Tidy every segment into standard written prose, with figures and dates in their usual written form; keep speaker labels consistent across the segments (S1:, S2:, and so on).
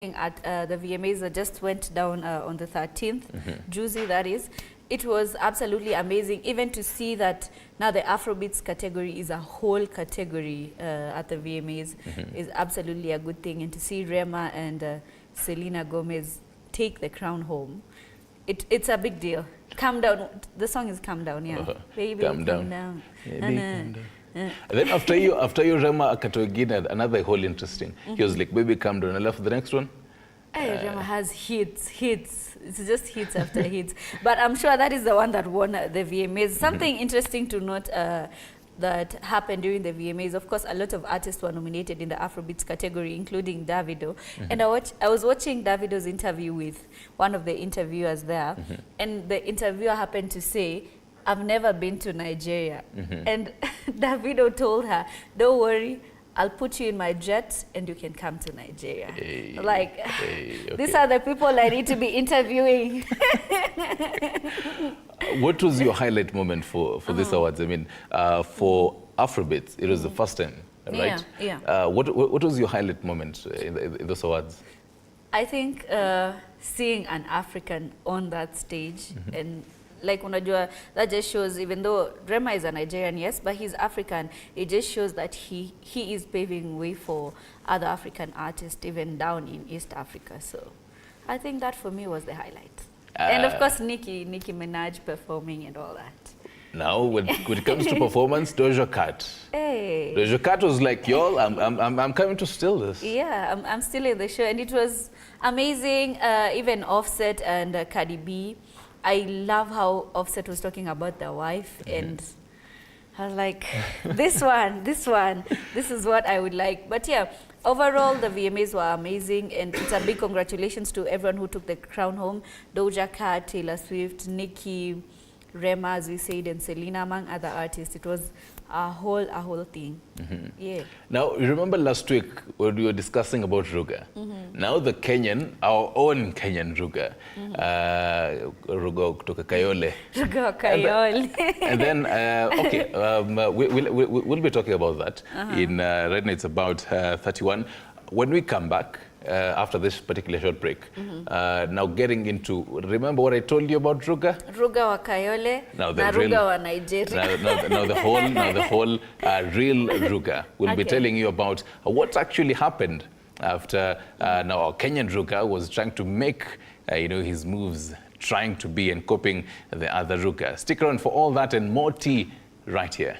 S1: At the VMAs that just went down on the 13th, Juicy that is, it was absolutely amazing even to see that now the Afrobeats category is a whole category at the VMAs is absolutely a good thing, and to see Rema and Selena Gomez take the crown home, it's a big deal. Calm down, the song is Calm Down, yeah. Baby, calm down.
S2: Baby, calm down. And then after you Rema akatoegine another whole interesting. He was like, baby calm down. I left the next one.
S1: Hey, Rema has hits. It's just hits after hits. But I'm sure that is the one that won the VMAs. Something interesting to note that happened during the VMAs. Of course, a lot of artists were nominated in the Afrobeats category, including Davido. And I was watching Davido's interview with one of the interviewers there, and the interviewer happened to say, I've never been to Nigeria. And Davido told her, don't worry, I'll put you in my jet and you can come to Nigeria. Okay. These are the people I need to be interviewing.
S2: What was your highlight moment for these awards? I mean, for Afrobeats, it was the first time, right?
S1: Yeah.
S2: What was your highlight moment in those awards?
S1: I think seeing an African on that stage and like unajua, that just shows, even though Rema is a Nigerian, yes, but he's African, it just shows that he is paving way for other African artists even down in East Africa. So I think that for me was the highlight. And of course Nicki Minaj performing and all that.
S2: Now, when it comes to performance, Doja Cat.
S1: Hey.
S2: Doja Cat was like, y'all, I'm coming to steal this.
S1: Yeah, I'm still in the show, and it was amazing. Even Offset and Cardi B. I love how Offset was talking about the wife, and I was like, this is what I would like. But yeah, overall the VMAs were amazing, and it's a big congratulations to everyone who took the crown home. Doja Cat, Taylor Swift, Nicki, Rema, as we said, and Selena, among other artists. It was a whole thing. Yeah. Now,
S2: you remember last week when we were discussing about Ruga? Now the Kenyan, our own Kenyan Ruga, Ruga kutoka Kayole.
S1: Ruga Kayole.
S2: And then, okay, we'll be talking about that in right now. It's about 31. When we come back, after this particular short break, now getting into, remember what I told you about Ruga?
S1: Ruga wa Kayole, na Ruga wa Nigeria.
S2: Now the whole real Ruga. We'll be telling you about what actually happened after now our Kenyan Ruga was trying to make his moves, trying to be and copying the other Ruga. Stick around for all that and more tea right here.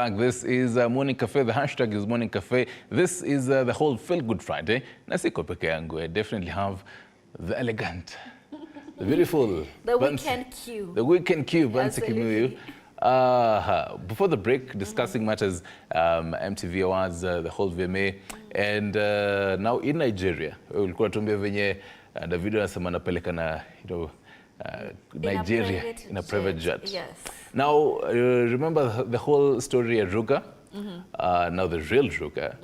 S2: fact, this is Morning Cafe. The hashtag is Morning Cafe. This is the whole Feel Good Friday. Na siko peke yangu. I definitely have the elegant, the beautiful.
S1: The weekend queue.
S2: The weekend queue, Bansi
S1: Absolutely.
S2: Kimuyu. Before the break, discussing matters, MTV Awards, the whole VMA, and now in Nigeria, ulikuwa tuambia venye Davido anasema anapeleka na, Nigeria in a private jet.
S1: Yes.
S2: Now, remember the whole story at Ruga? Now the real Ruga.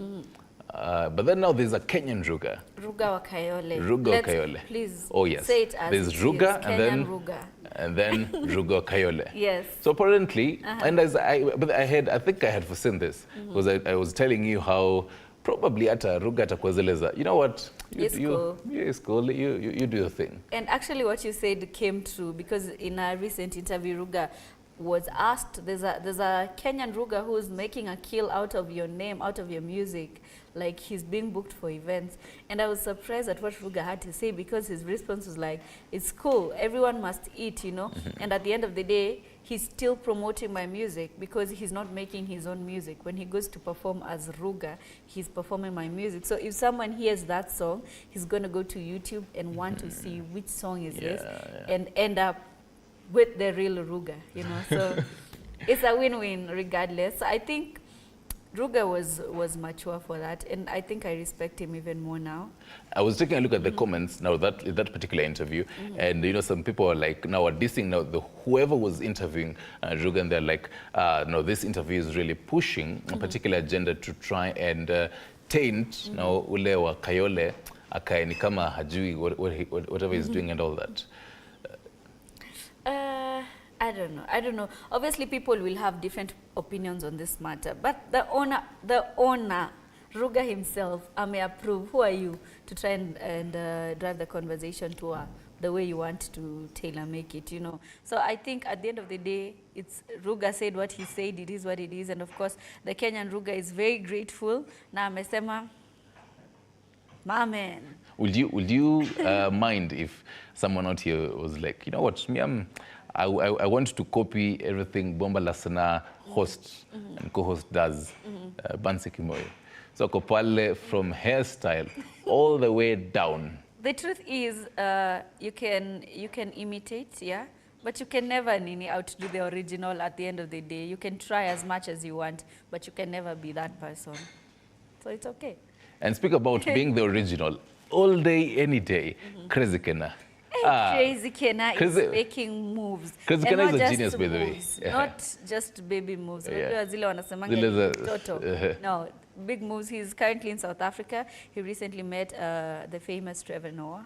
S2: But then now there's a Kenyan Ruga.
S1: Ruga wa Kayole.
S2: Ruga wa Kayole.
S1: Please
S2: Yes.
S1: say it as
S2: there's
S1: it
S2: Ruga
S1: is.
S2: and
S1: Kenyan
S2: then
S1: Ruga.
S2: and then Ruga wa Kayole.
S1: Yes.
S2: So apparently, and I think I had foreseen this because I was telling you how probably at a Ruga atakuwa you know what?
S1: It's cool.
S2: It's cool. You do your thing.
S1: And actually what you said came true because in a recent interview, Ruga was asked, there's a Kenyan Ruga who's making a kill out of your name, out of your music, like he's being booked for events. And I was surprised at what Ruga had to say because his response was like, it's cool, everyone must eat, And at the end of the day, he's still promoting my music because he's not making his own music. When he goes to perform as Ruga, he's performing my music. So if someone hears that song, he's going to go to YouTube and want to see which song is this and end up with the real Ruga, So it's a win-win regardless. I think Ruga was mature for that, and I think I respect him even more now.
S2: I was taking a look at the comments now that particular interview, and some people are like now are dissing now whoever was interviewing Ruga, and they're like, no, this interview is really pushing a particular agenda to try and taint now ule wa Kayole akae ni kama hajui whatever he's doing and all that.
S1: I don't know. Obviously, people will have different opinions on this matter, but the owner, Ruga himself, may approve. Who are you to try and drive the conversation to the way you want to tailor make it, So I think at the end of the day, it's Ruga said what he said. It is what it is, and of course, the Kenyan Ruga is very grateful. Na amesema, my man.
S2: Would you mind if someone out here was like, you know what, I want to copy everything Bomba La Sana host and co-host does, Bansi Kimoyo. So Kopale from hairstyle all the way down.
S1: The truth is, you can imitate, but you can never outdo the original at the end of the day. You can try as much as you want, but you can never be that person. So it's okay.
S2: And speak about being the original. All day, any day, Crazy Kenna.
S1: Crazy Kenna is making moves.
S2: Crazy Kenna is a genius, by the way.
S1: Not just baby moves. No, big moves. He's currently in South Africa. He recently met the famous Trevor Noah.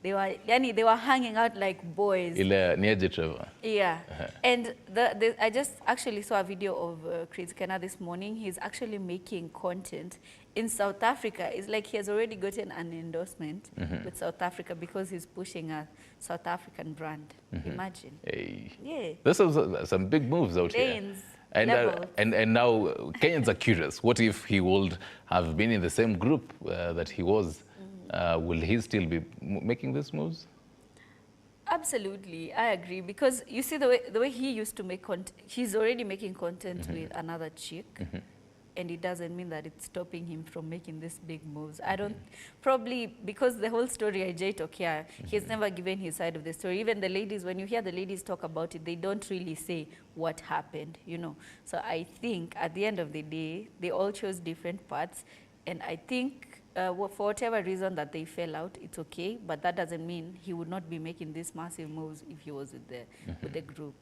S1: They were hanging out like boys.
S2: Trevor.
S1: Yeah. And I just actually saw a video of Crazy Kenna this morning. He's actually making content in South Africa. It's like he has already gotten an endorsement with South Africa because he's pushing a South African brand. Imagine.
S2: Hey.
S1: Yeah.
S2: There's some big moves out here. And now Kenyans are curious. What if he would have been in the same group that he was? Will he still be making these moves?
S1: Absolutely, I agree. Because you see the way he used to make content, he's already making content with another chick. And it doesn't mean that it's stopping him from making these big moves. I don't, probably because the whole story Ajay Tokia, he's never given his side of the story. Even the ladies, when you hear the ladies talk about it, they don't really say what happened, So I think at the end of the day, they all chose different paths. And I think for whatever reason that they fell out, it's okay. But that doesn't mean he would not be making these massive moves if he was with the group.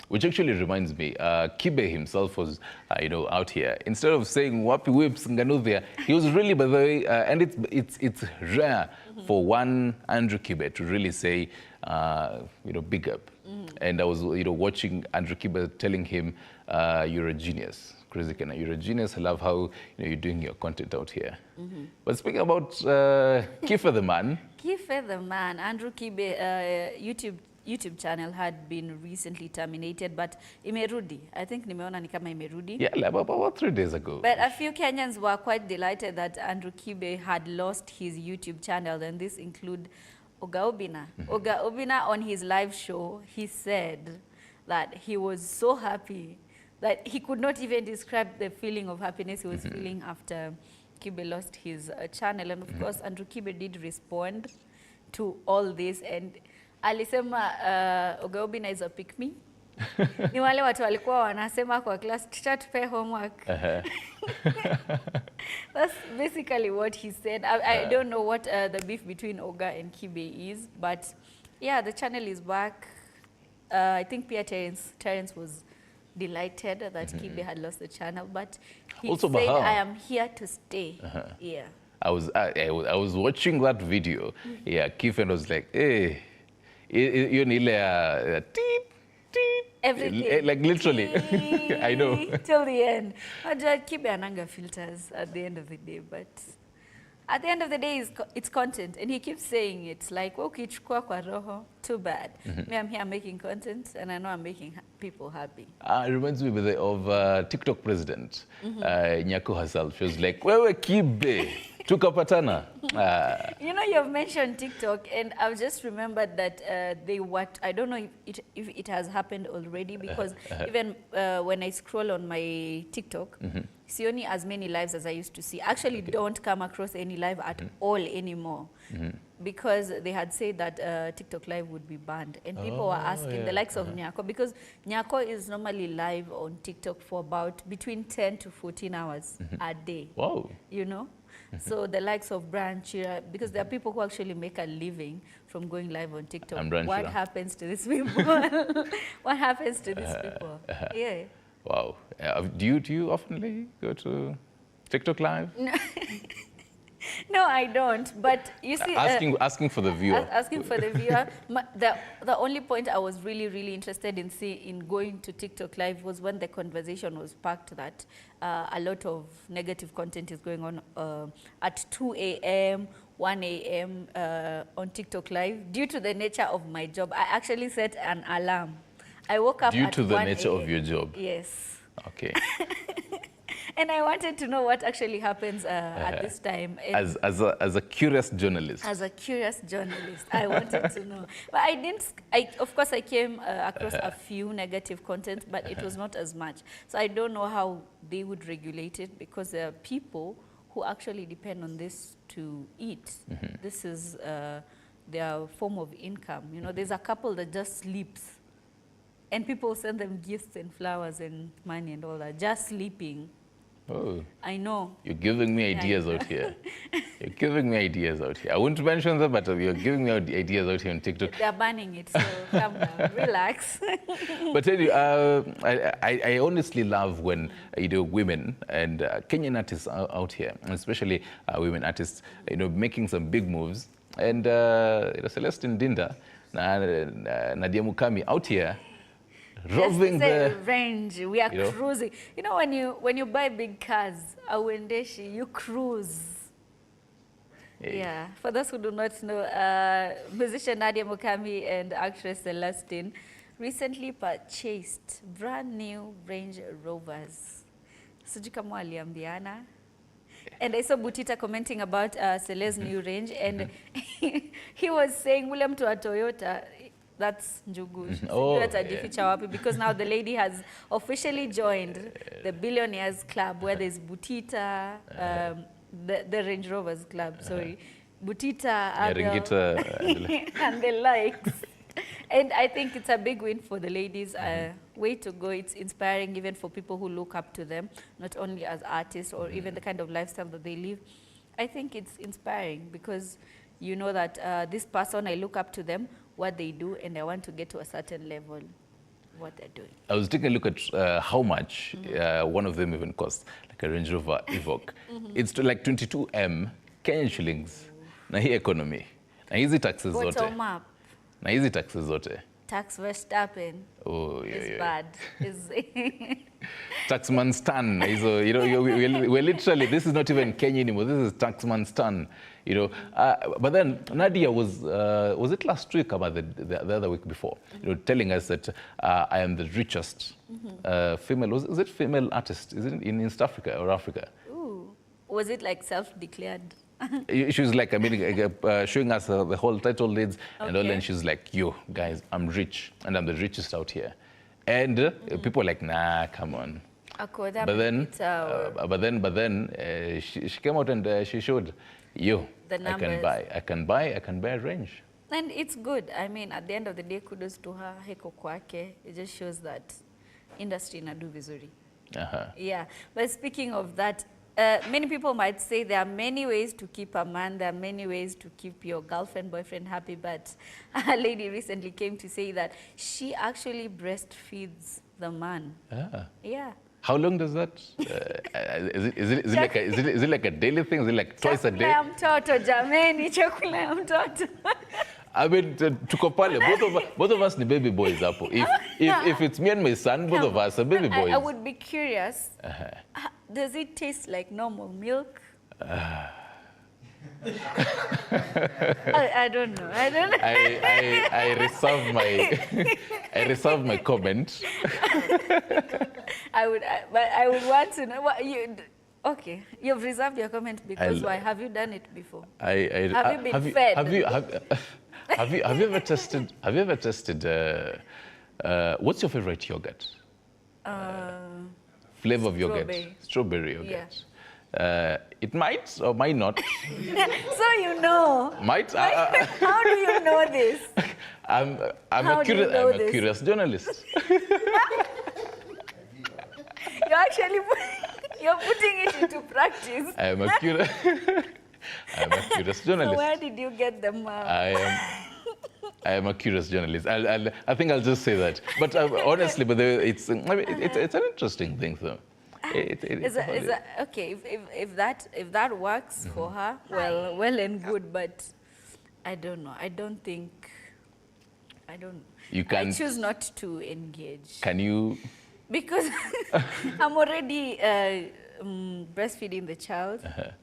S2: Which actually reminds me, Kibe himself was, out here. Instead of saying "Wapi whips Nganudhia," he was really, by the way, and it's rare for one Andrew Kibe to really say, big up. And I was, watching Andrew Kibe telling him, "You're a genius, Crazy Kenna. You're a genius. I love how you're doing your content out here." But speaking about Kife the man,
S1: Andrew Kibe, YouTube channel had been recently terminated, but imerudi. I think nimeona ni kama imerudi.
S2: Yeah, about 3 days ago.
S1: But a few Kenyans were quite delighted that Andrew Kibe had lost his YouTube channel, and this include Oga Obina. Oga Obina on his live show, he said that he was so happy that he could not even describe the feeling of happiness he was feeling after Kibe lost his channel. And of course, Andrew Kibe did respond to all this, and alisema Oga Obinna is a pick me. Ni wale watu walikuwa wanasema kwa class, teacher tupe homework. That's basically what he said. I don't know what the beef between Oga and Kibe is, but yeah, the channel is back. I think Pierre Terence was delighted that Kibe had lost the channel, but he
S2: Also,
S1: said,
S2: Bahar.
S1: I am here to stay. Yeah.
S2: I was watching that video. Yeah, Kiffen was like, hey, you need a teep, teep.
S1: Everything.
S2: Like literally. I know.
S1: Till the end. Kibe ananga filters at the end of the day, but at the end of the day, it's content. And he keeps saying it's like, ukichukua kwa roho, too bad. Me, I'm here making content, and I know I'm making people happy.
S2: It reminds me of TikTok president, Nyako herself. She was like, wewe Kibe, tukapatana.
S1: You know, you've mentioned TikTok, and I've just remembered that I don't know if it has happened already, because even when I scroll on my TikTok, see only as many lives as I used to see. Actually, don't come across any live at all anymore, because they had said that TikTok live would be banned, and people were asking the likes of Nyako, because Nyako is normally live on TikTok for about between 10 to 14 hours a day.
S2: Wow.
S1: You know? So the likes of Brian Chira, because there are people who actually make a living from going live on TikTok.
S2: I'm Brian
S1: What
S2: Chira.
S1: happens to these people? What happens to these people? Yeah.
S2: Wow. Do you often go to TikTok live?
S1: No, I don't. But you see,
S2: Asking for the viewer.
S1: asking for the viewer. The only point I was really interested in going to TikTok live was when the conversation was sparked that a lot of negative content is going on at 2 a.m., 1 a.m. On TikTok live. Due to the nature of my job, I actually set an alarm. I woke up
S2: Due
S1: at
S2: to the
S1: 1
S2: nature of
S1: a.m.
S2: your job.
S1: Yes.
S2: Okay.
S1: And I wanted to know what actually happens at this time. And
S2: As a curious journalist.
S1: as a curious journalist, I wanted to know. But I didn't, of course, I came across a few negative content, but it was not as much. So I don't know how they would regulate it, because there are people who actually depend on this to eat. This is their form of income. You know, there's a couple that just sleeps, and people send them gifts and flowers and money and all that, just sleeping.
S2: Oh.
S1: I know.
S2: You're giving me ideas out here. You're giving me ideas out here. I wouldn't mention that, but you're giving me ideas out here on TikTok.
S1: They're banning it, so calm down, relax.
S2: But tell you, I honestly love when women and Kenyan artists out here, especially women artists, making some big moves. And Celestine Dinda, Nadia Mukami out here, roving
S1: the
S2: the
S1: range. We are
S2: you know?
S1: cruising. You know, when you buy big cars, Awendeshi, you cruise. Yeah. For those who do not know, musician Nadia Mukami and actress Celestine recently purchased brand new Range Rovers. Sijui kama waliambiana. And I saw Butita commenting about Cele's new range, and he was saying, William to a Toyota, that's Njugu.
S2: Oh,
S1: That's a different wapi, because now the lady has officially joined the Billionaires Club, where there's Butita, the Range Rovers Club, sorry. Butita,
S2: Ringita,
S1: and the likes. And I think it's a big win for the ladies. Way to go. It's inspiring even for people who look up to them, not only as artists or even the kind of lifestyle that they live. I think it's inspiring because you know that this person, I look up to them, what they do, and I want to get to a certain level, what they're doing.
S2: I was taking a look at how much one of them even costs, like a Range Rover Evoque. It's like 22M Kenyan shillings. Na hii economy. Na hizi taxes zote.
S1: Bottom up.
S2: Na hizi taxes zote.
S1: Tax Verstappen is bad.
S2: Taxman Stan. So, we're literally, this is not even Kenya anymore. This is Taxman Stan. But then Nadia was it last week or the other week before, telling us that I am the richest female, is it female artist? Is it in East Africa or Africa?
S1: Ooh. Was it like self-declared?
S2: She was like, showing us the whole title leads and all,
S1: Okay.
S2: and she's like, yo, guys, I'm rich and I'm the richest out here. And people are like, nah, come on. But then she came out and she showed, yo,
S1: The
S2: I can buy a range.
S1: And it's good. I mean, at the end of the day, kudos to her, heko kwake. It just shows that industry inadu vizuri. Yeah, but speaking of that, many people might say there are many ways to keep a man, there are many ways to keep your girlfriend, boyfriend happy, but a lady recently came to say that she actually breastfeeds the man. Yeah.
S2: How long does that? Is it like a daily thing? Is it like twice a day?
S1: Chakula ya mtoto, jameni, chakula ya mtoto.
S2: I mean, tuko pale, both of us ni baby boys hapo. If it's me and my son, both of us are baby boys.
S1: I would be curious. Does it taste like normal milk? I don't know.
S2: I reserve my comment.
S1: I would want to know what you. Okay, you've reserved your comment because why? Have you done it before? Have you been fed?
S2: Have you ever tested? Have you ever tested? What's your favorite yogurt? Flavor of yogurt. Strawberry yogurt. Yeah. It might or might not.
S1: So you know.
S2: Might.
S1: How do you know this?
S2: I'm a curious journalist.
S1: You're putting it into practice.
S2: I'm a curious journalist.
S1: So where did you get them?
S2: I am a curious journalist. I think I'll just say that. But honestly, it's an interesting thing, though.
S1: Okay, if that works for her, well and good. But I don't know. I don't.
S2: You can.
S1: I choose not to engage.
S2: Can you?
S1: Because I'm already breastfeeding the child.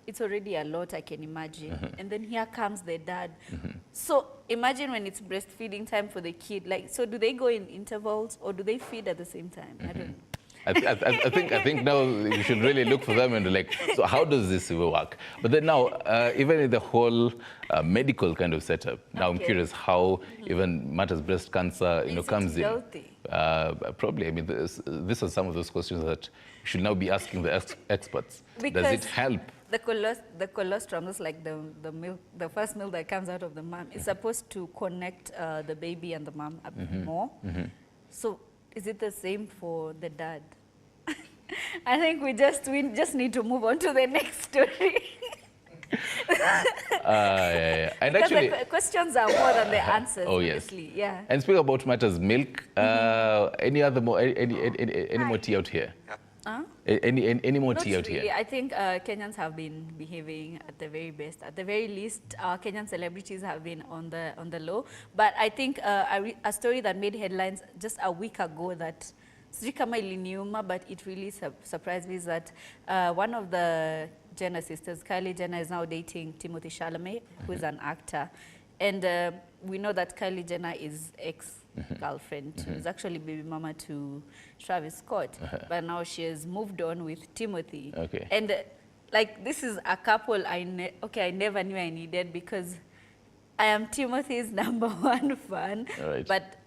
S1: It's already a lot, I can imagine. And then here comes the dad. So imagine when it's breastfeeding time for the kid. Like, so do they go in intervals or do they feed at the same time? I don't know.
S2: I think now you should really look for them and like, so how does this work? But then now, even in the whole medical kind of setup, now I'm curious how even matters breast cancer, comes in. Probably, I mean, these are some of those questions that you should now be asking the experts.
S1: Because
S2: does it help?
S1: The colostrum is like the milk, the first milk that comes out of the mom. It's supposed to connect the baby and the mom a bit more. So is it the same for the dad? I think we just need to move on to the next story.
S2: Yeah. And
S1: because
S2: actually,
S1: the questions are more than the answers.
S2: Oh
S1: honestly.
S2: Yes.
S1: Yeah.
S2: And speaking about matters milk, any more tea out here? Any more tea out here?
S1: I think Kenyans have been behaving at the very best. At the very least, Kenyan celebrities have been on the low. But I think a story that made headlines just a week ago that sijui kama iliniuma, but it really surprised me is that one of the Jenner sisters, Kylie Jenner, is now dating Timothée Chalamet, who is an actor. And we know that Kylie Jenner is ex-girlfriend, who's actually baby mama to Travis Scott. But now she has moved on with Timothy.
S2: Okay.
S1: And like, this is a couple I never knew I needed because I am Timothy's #1 fan.
S2: Right.
S1: But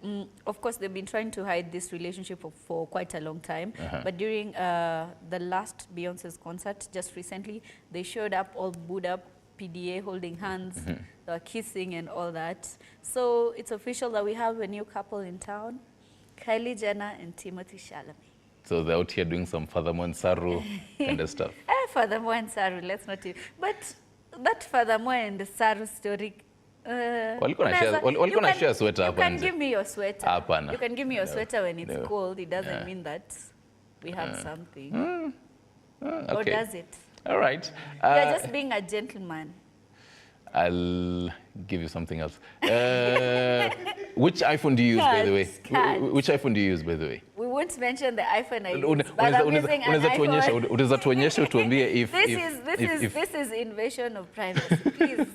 S1: of course, they've been trying to hide this relationship for quite a long time. But during the last Beyonce's concert just recently, they showed up all booed up, PDA holding hands, they were kissing and all that. So it's official that we have a new couple in town, Kylie Jenner and Timothée Chalamet.
S2: So they're out here doing some Furthermore and Saru kind of stuff.
S1: Furthermore and Saru, let's not. But that Furthermore and Saru story.
S2: Walikuwa na share sweater hapa nje.
S1: You can give me your sweater.
S2: Hapana.
S1: You can give me your sweater when it's cold. It doesn't mean that we have something.
S2: Okay.
S1: Or does it?
S2: All right.
S1: You're just being a gentleman.
S2: I'll give you something else. Which iPhone do you use, by the way? Which iPhone do you use, by the way?
S1: We won't mention the iPhone I use, but I'm using an iPhone.
S2: Unaweza tuonyesha utuambie if
S1: This is invasion of privacy, please.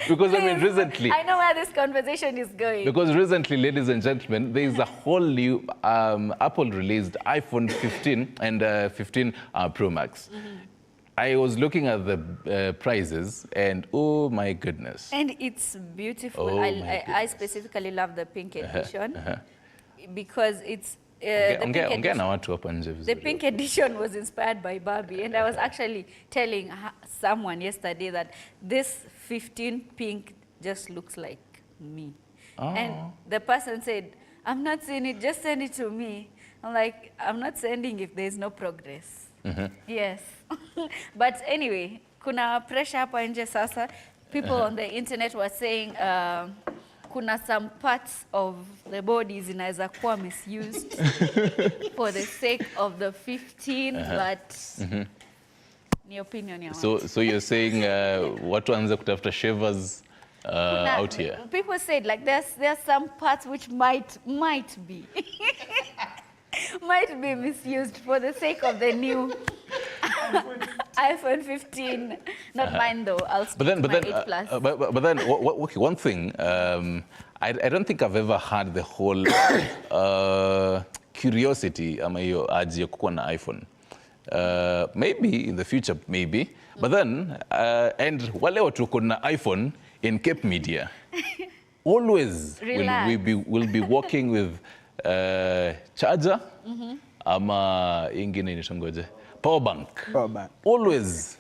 S2: Because I mean, recently,
S1: I know where this conversation is going.
S2: Because recently, ladies and gentlemen, there is a whole new Apple released iPhone 15 and 15 Pro Max. I was looking at the prices and oh my goodness.
S1: And it's beautiful.
S2: Oh
S1: I specifically love the pink edition. because it's
S2: Ongea na watu hapa nje vizuri.
S1: the pink edition was inspired by Barbie, and I was actually telling someone yesterday that this 15 pink just looks like me. And the person said, I'm not seeing it, just send it to me. I'm like, I'm not sending if there's no progress. Yes. But anyway, kuna pressure hapa nje sasa. People on the internet were saying kuna some parts of the body zinaweza kuwa misused for the sake of the 15, but ni opinion ya watu.
S2: So you're saying watu anze kutafuta shavers out here?
S1: People said like there's some parts which might be might be misused for the sake of the new iPhone 15. Not mine though. I'll stick to my 8 Plus.
S2: But then, okay, one thing. I don't think I've ever had the whole curiosity ama hiyo urge ya kukuwa na iPhone. Maybe in the future, maybe. But then, and wale watu wako na iPhone in Cape Media, always will be walking with charger ama ingine inaitwa power bank. Always.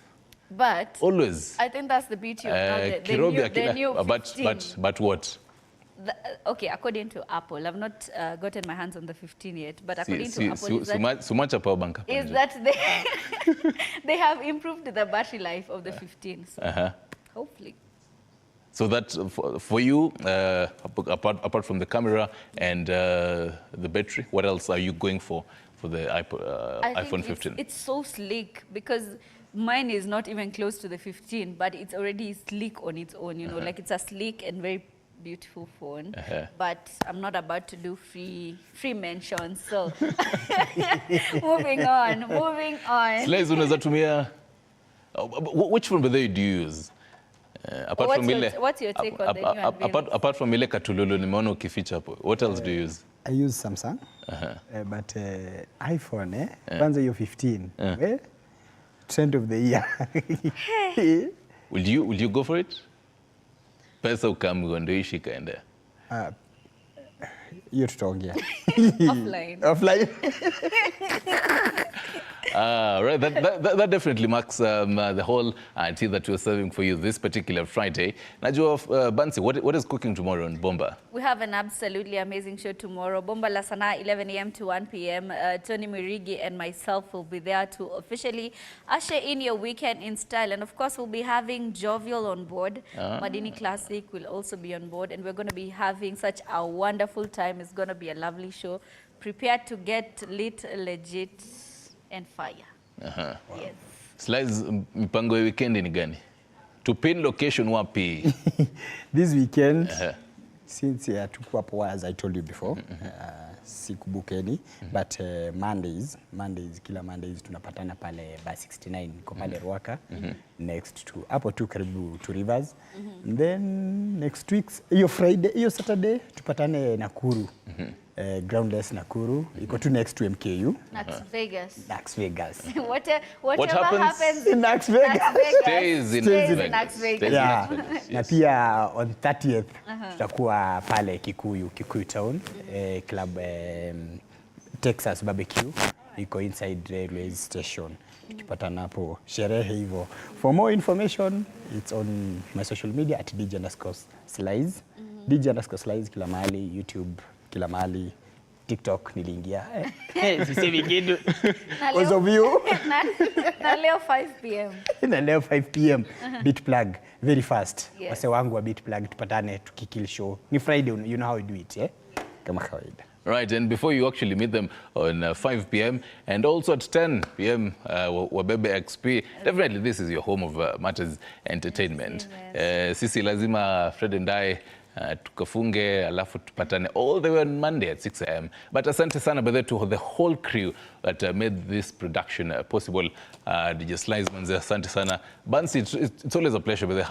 S2: Always.
S1: I think that's the beauty of the new 15.
S2: But what?
S1: Okay, according to Apple, I've not gotten my hands on the 15 yet, but according to Apple,
S2: so much a power bank
S1: is that they have improved the battery life of the 15. So hopefully.
S2: So that for you, apart from the camera and the battery, what else are you going for the iPhone 15?
S1: It's so sleek because mine is not even close to the 15, but it's already sleek on its own. You know, like it's a sleek and very beautiful phone. But I'm not about to do free mentions. So moving on.
S2: Slice unaweza tumia. Which one do you use?
S1: What's your take on the new unveilings?
S2: Apart from ile katululu nimeona ukificha hapo, what else do you use?
S3: I use Samsung, but iPhone, kwanza hiyo 15, trend of the year.
S2: Will you go for it? Pesa ukaambiwa ndio ishika ende.
S3: Hiyo tutaongea.
S1: Offline.
S2: Right, that definitely marks the whole tea that we're serving for you this particular Friday. Najua, Bansi, what is cooking tomorrow on Bomba?
S1: We have an absolutely amazing show tomorrow. Bomba La Sana, 11 a.m. to 1 p.m. Tony Mirigi and myself will be there to officially usher in your weekend in style. And of course, we'll be having Jovial on board. Madini Classic will also be on board. And we're going to be having such a wonderful time. It's going to be a lovely show. Prepare to get lit, legit, and fire. Yes.
S2: Slides, mipango ya weekend ni gani? To pin location wapi?
S3: This weekend, since tuko hapo, as I told you before, sikubook any, but Mondays, kila Mondays tunapatana pale by 69 kwa pale Ruaka, next to hapo tu karibu to Rivers. Then next week, hiyo Saturday tupatane Nakuru. Groundless Nakuru, iko tu next to MKU.
S1: Nax Vegas. Whatever happens
S3: in Nax Vegas
S2: stays in
S1: Nax Vegas.
S3: Yeah. Na pia on 30th tutakuwa pale Kikuyu Town, club Texas Barbecue, iko inside railway station. Tukipatana hapo sherehe hivyo. For more information, it's on my social media at DJ_Slice. DJ_Slice kila mahali, YouTube kila mahali, TikTok niliingia. Sisemi kitu. Because of you.
S1: Na leo 5 p.m.
S3: Na leo 5 p.m. Beat plug very fast. Wase wangu wa Beat plug tupatane tukikill show. Ni Friday, you know how we do it, kama kawaida.
S2: Right, and before you actually meet them on 5 p.m. and also at 10 p.m. Wabebe XP, definitely this is your home of Matters Entertainment. Sisi lazima Fred and I tukafunge alafu tupatane all the way on Monday at 6 a.m. But asante sana by to the whole crew that made this production possible. DJ Slice manze, asante sana. Bansi, it's always a pleasure by having